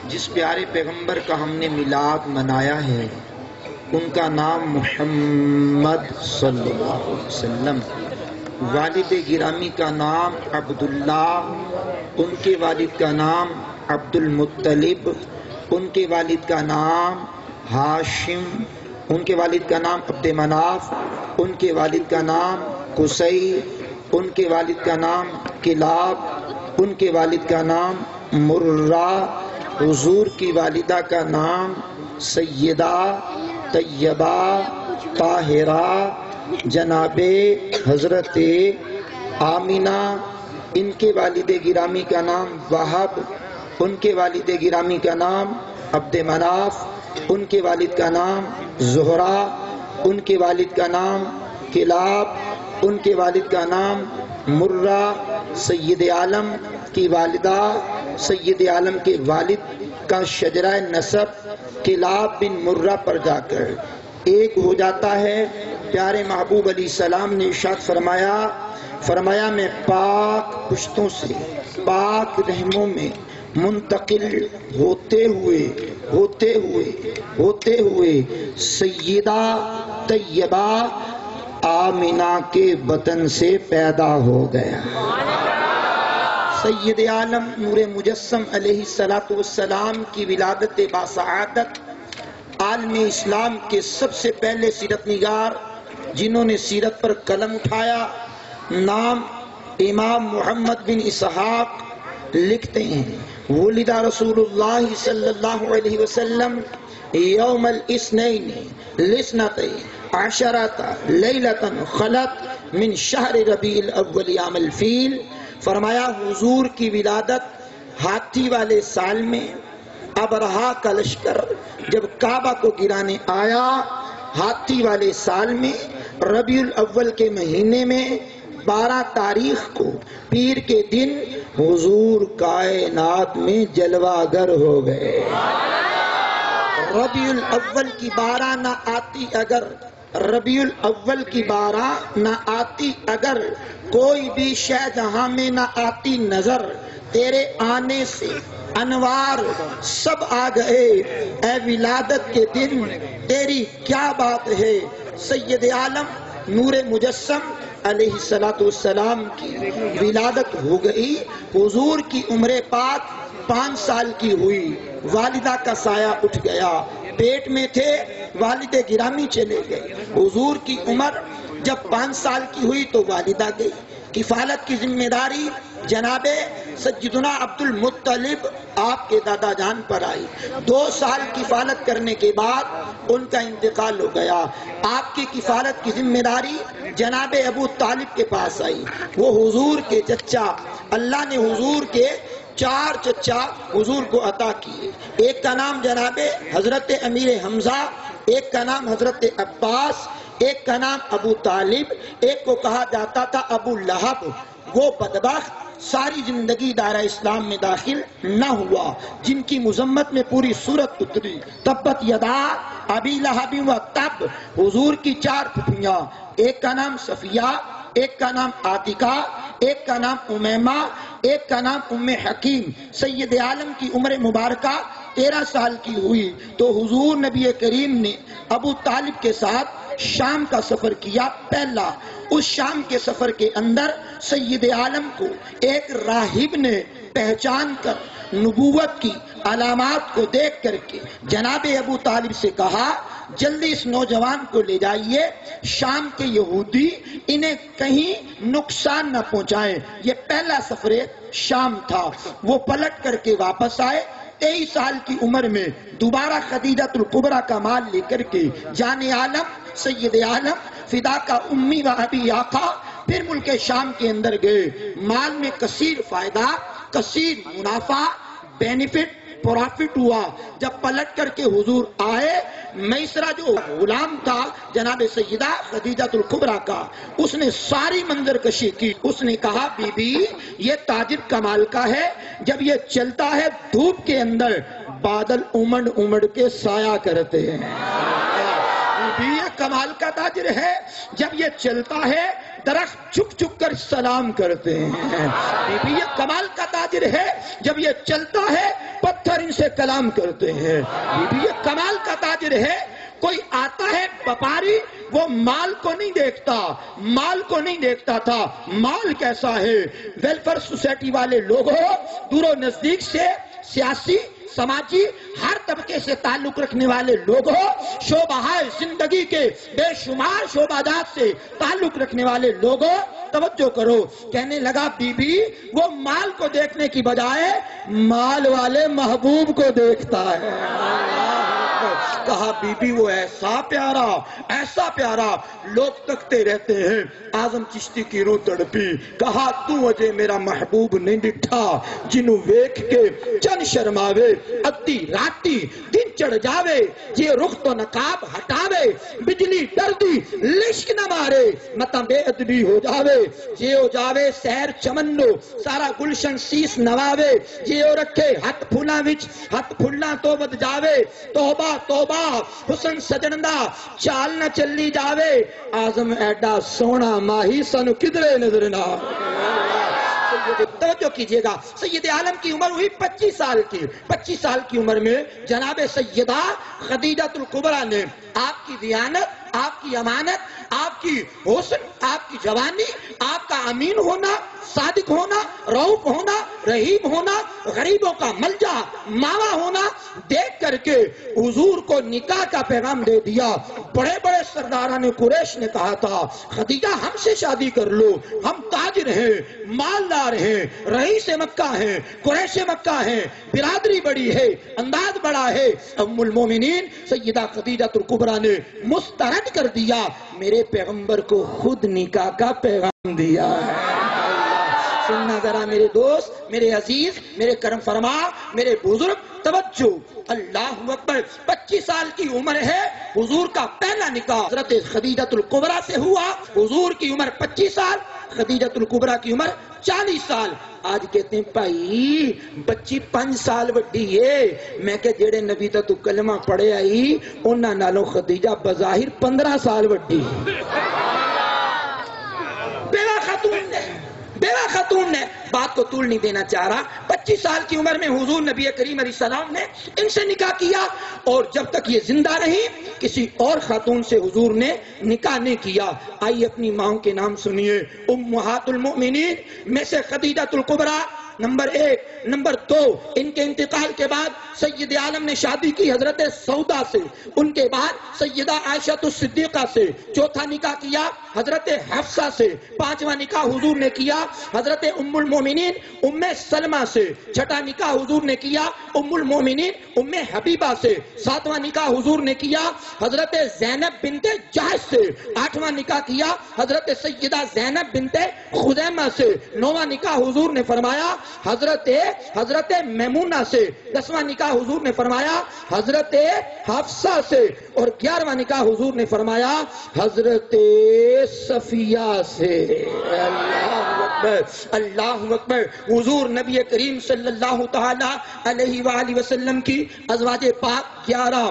جس پیارے پیغمبر کا ہم نے میلاد منایا ہے ان کا نام محمد صلی اللہ علیہ وسلم، والد گرامی کا نام عبداللہ، ان کے والد کا نام عبد المطلب، ان کے والد کا نام ہاشم، ان کے والد کا نام عبد مناف، ان کے والد کا نام قصی، ان کے والد کا نام کلاب، ان کے والد کا نام مرہ، حضور کی والدہ کا نام سیدہ طیبہ طاہرہ جناب حضرت آمینہ، ان کے والد گرامی کا نام وہب، ان کے والد گرامی کا نام عبد مناف، ان کے والد کا نام زہرہ، ان کے والد کا نام کلاب، ان کے والد کا نام مرہ، سید عالم کی والدہ، سید عالم کے والد کا شجرہ نسب کلاب بن مرہ پر جا کر ایک ہو جاتا ہے۔ پیارے محبوب علیہ السلام نے ارشاد فرمایا میں پاک پشتوں سے پاک رحموں میں منتقل ہوتے ہوئے سیدہ طیبہ آمینہ کے بطن سے پیدا ہو گیا۔ سید عالم نور مجسم علیہ السلام کی ولادت باسعادت عالم اسلام کے سب سے پہلے سیرت نگار جنہوں نے سیرت پر قلم اٹھایا نام امام محمد بن اسحاق لکھتے ہیں، ولد رسول اللہ صلی اللہ علیہ وسلم یوم الاثنین لسنۃ عشرۃ لیلۃ خلت من شہر ربیع الاول عام الفیل۔ فرمایا حضور کی ولادت ہاتھی والے سال میں ابرہا کا لشکر جب کعبہ کو گرانے آیا، ہاتھی والے سال میں ربیع الاول کے مہینے میں 12 تاریخ کو پیر کے دن حضور کائنات میں جلوہ گر ہو گئے۔ ربیع الاول کی 12 نہ آتی اگر ربیع الاول کی 12 نہ آتی اگر کوئی بھی شے جہاں میں نہ آتی نظر، تیرے آنے سے انوار سب آ گئے، اے ولادت کے دن تیری کیا بات ہے۔ سید عالم نور مجسم علیہ السلام کی ولادت ہو گئی، حضور کی عمر پاک 5 سال کی ہوئی، والدہ کا سایہ اٹھ گیا، پیٹ میں تھے والد گرامی چلے گئے، حضور کی عمر جب 5 سال کی ہوئی تو والدہ گئی، کفالت کی ذمہ داری جناب سیدنا عبد المطلب آپ کے دادا جان پر آئی، 2 سال کفالت کرنے کے بعد ان کا انتقال ہو گیا، آپ کی کفالت کی ذمہ داری جناب ابو طالب کے پاس آئی، وہ حضور کے چچا، اللہ نے حضور کے 4 چچا حضور کو عطا کیے، ایک کا نام جناب حضرت امیر حمزہ، ایک کا نام حضرت عباس، ایک کا نام ابو طالب، ایک کو کہا جاتا تھا ابو لہب، وہ بدبخت ساری زندگی دائرہ اسلام میں داخل نہ ہوا، جن کی مذمت میں پوری سورت اتری، تبت یدا ابی لہب و تب۔ حضور کی 4 پھوپھیاں، ایک کا نام صفیہ، ایک کا نام عاتقہ، ایک کا نام امیمہ، ایک کا نام ام حکیم۔ سید عالم کی عمر مبارکہ 13 سال کی ہوئی تو حضور نبی کریم نے ابو طالب کے ساتھ شام کا سفر کیا پہلا۔ اس شام کے سفر کے اندر سید عالم کو ایک راہب نے پہچان کر نبوت کی علامات کو دیکھ کر کے جناب ابو طالب سے کہا جلدی اس نوجوان کو لے جائیے، شام کے یہودی انہیں کہیں نقصان نہ پہنچائیں۔ یہ پہلا سفر شام تھا۔ وہ پلٹ کر کے واپس آئے، 23 سال کی عمر میں دوبارہ خدیجۃ الکبریٰ کا مال لے کر کے جان عالم سید عالم فدا کا امی و ابی آقا پھر ملک شام کے اندر گئے، مال میں کثیر فائدہ، کثیر منافع، بینیفٹ، پروفٹ ہوا۔ جب پلٹ کر کے حضور آئے، میسرہ جو غلام تھا جناب سیدہ خدیجۃ الکبریٰ کا، اس نے ساری منظر کشی کی، اس نے کہا بی بی یہ تاجر کمال کا ہے، جب یہ چلتا ہے دھوپ کے اندر بادل امڑ کے سایہ کرتے ہیں، یہ کمال کا تاجر ہے، جب یہ چلتا ہے درخت جھک جھک کر سلام کرتے ہیں۔ بی بی یہ کمال کا تاجر ہے، جب یہ چلتا ہے پتھر ان سے کلام کرتے ہیں۔ بی بی یہ کمال کا تاجر ہے، کوئی آتا ہے وپاری، وہ مال کو نہیں دیکھتا، مال کو نہیں دیکھتا تھا مال کیسا ہے۔ ویلفیئر سوسائٹی والے لوگ ہو، دور و نزدیک سے، سیاسی سماجی ہر طبقے سے تعلق رکھنے والے لوگ ہو، شعبہ زندگی کے بے شمار شعبہ جات سے تعلق رکھنے والے لوگ ہو، توجہ کرو۔ کہنے لگا بی بی وہ مال کو دیکھنے کی بجائے مال والے محبوب کو دیکھتا ہے۔ کہا بی بی وہ ایسا پیارا لوگ تکتے رہتے ہیں۔ اعظم چشتی کی روح تڑپی، کہا تو اجے میرا محبوب نہیں ڈٹھا، جنوں ویکھ کے چن شرماوے، ادی راتی دن چڑھ جاوے، یہ رخ تو نقاب ہٹاوے، بجلی ڈردی لشک نہ مارے، متا بے ادبی ہو جاوے، یہ ہو جاوے سیر چمنو سارا گلشن سیس نواوے، یہ ہو رکھے ہتھ پھولاں وچ ہتھ پھلاں تو ود جاوے، توبہ توبہ حسن سجندہ چال نہ چلی جاوے، اعظم ایڈا سونا ماہی سانو کدرے نظر نہ۔ توجہ کیجئے گا، سید عالم کی عمر ہوئی 25 سال کی۔ 25 سال کی عمر میں جناب سیدہ خدیجہ الکبریٰ نے آپ کی دیانت، آپ کی امانت، آپ کی حسن، آپ کی جوانی، آپ کا امین ہونا، صادق ہونا، رؤوف ہونا، رحیم ہونا، غریبوں کا ملجا ماوا ہونا دیکھ کر کے حضور کو نکاح کا پیغام دے دیا۔ بڑے بڑے سرداران قریش نے کہا تھا خدیجہ ہم سے شادی کر لو، ہم تاجر ہیں، مالدار ہیں، رئیس مکہ ہیں، قریش مکہ ہیں، برادری بڑی ہے، انداز بڑا ہے۔ ام المومنین سیدہ خدیجہ الکبریٰ نے مسترد کر دیا، میرے پیغمبر کو خود نکاح کا پیغام دیا ہے۔ سننا ذرا میرے دوست، میرے عزیز، میرے کرم فرما، میرے بزرگ، توجہ، اللہ اکبر۔ 25 سال کی عمر ہے، حضور کا پہلا نکاح حضرت خدیجہ الکبریٰ سے ہوا۔ حضور کی عمر 25 سال، خدیجہ الکبریٰ کی عمر 40 سال۔ آج کہتے ہیں بھائی بچی 5 سال وڈی ہے، میں کہ جیڑے نبی تو کلمہ پڑھے آئی انہاں نالوں خدیجہ بظاہر 15 سال وڈی۔ بیوہ خاتون نے بات کو طول نہیں دینا چاہ رہا، 25 سال کی عمر میں حضور نبی کریم علیہ السلام نے ان سے نکاح کیا، اور جب تک یہ زندہ رہی کسی اور خاتون سے حضور نے نکاح نہیں کیا۔ آئیے اپنی ماں کے نام سنیے، امہات المؤمنین میں سے خدیجہ الکبریٰ نمبر 1۔ نمبر 2، ان کے انتقال کے بعد سید عالم نے شادی کی حضرت سودا سے، ان کے بعد سیدہ عائشہ الصدیقہ سے، چوتھا نکاح کیا حضرت حفصہ سے، پانچواں نکاح حضور نے کیا حضرت ام المومنین ام سلمہ سے، چھٹا نکاح حضور نے کیا ام المومنین ام حبیبہ سے، ساتواں نکاح حضور نے کیا حضرت زینب بنت جحش سے، آٹھواں نکاح کیا حضرت سیدہ زینب بنت خزیمہ سے، نواں نکاح حضور نے فرمایا حضرت میمونہ سے، 10واں نکاح حضور نے فرمایا حضرت حفصہ سے، اور 11واں نکاح حضور نے فرمایا حضرت صفیہ سے۔ اللہ اکبر، اللہ اکبر۔ حضور نبی کریم صلی اللہ تعالی علیہ وآلہ وسلم کی ازواج پاک 11،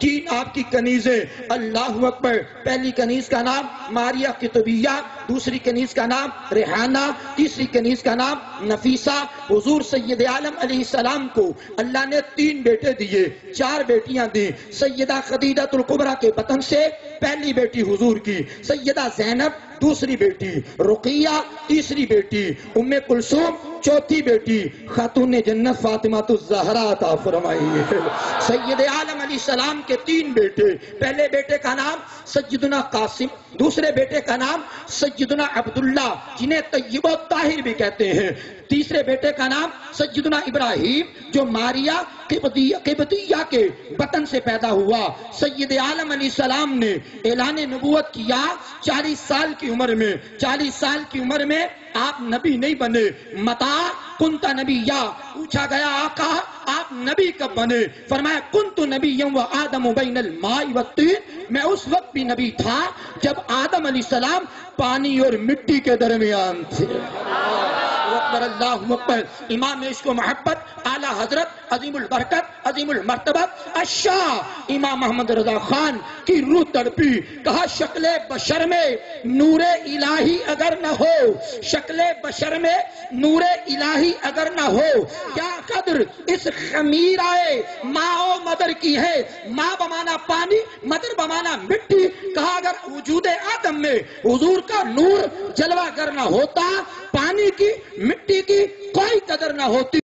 3 آپ کی کنیزیں، اللہ اکبر۔ پہلی کنیز کا نام ماریہ قطبیہ، دوسری کنیز کا نام ریحانہ، تیسری کنیز کا نام نفیسہ۔ حضور سید عالم علیہ السلام کو اللہ نے 3 بیٹے دیے، 4 بیٹیاں دی۔ سیدہ خدیجہ الکبریٰ کے بطن سے پہلی بیٹی حضور کی سیدہ زینب، دوسری بیٹی رقیہ، تیسری بیٹی ام کلثوم، چوتھی بیٹی خاتون جنت فاطمہ الزہرا عطا فرمائی۔ سید عالم علیہ السلام کے 3 بیٹے، پہلے بیٹے کا نام سیدنا قاسم، دوسرے بیٹے کا نام سیدنا عبداللہ جنہیں طیب و طاہر بھی کہتے ہیں، تیسرے بیٹے کا نام سیدنا ابراہیم جو ماریہ قبطیہ کے بطن سے پیدا ہوا۔ سید عالم علیہ السلام نے اعلان نبوت کیا 40 سال کی عمر میں۔ 40 سال کی عمر میں آپ نبی نہیں بنے۔ متا کنت نبی، یا پوچھا گیا آقا آپ نبی کب بنے؟ فرمایا کنت نبی و آدم بین الماء والطین، میں اس وقت بھی نبی تھا جب آدم علیہ السلام پانی اور مٹی کے درمیان تھے۔ اکبر اللہ اکبر. امام عشق و محبت اعلیٰ حضرت عظیم البرکت عظیم المرتبت الشاہ امام محمد رضا خان کی روح تڑپی. کہا شکل بشر میں نور الہی اگر نہ ہو، شکل بشر میں نور الہی اگر نہ ہو، کیا قدر اس خمیرائے ماں و مدر کی ہے. ماں بمانا پانی، مدر بمانا مٹی. کہا اگر وجود آدم میں حضور کا نور جلوہ گر نہ ہوتا، پانی کی مٹی کی کوئی قدر نہ ہوتی.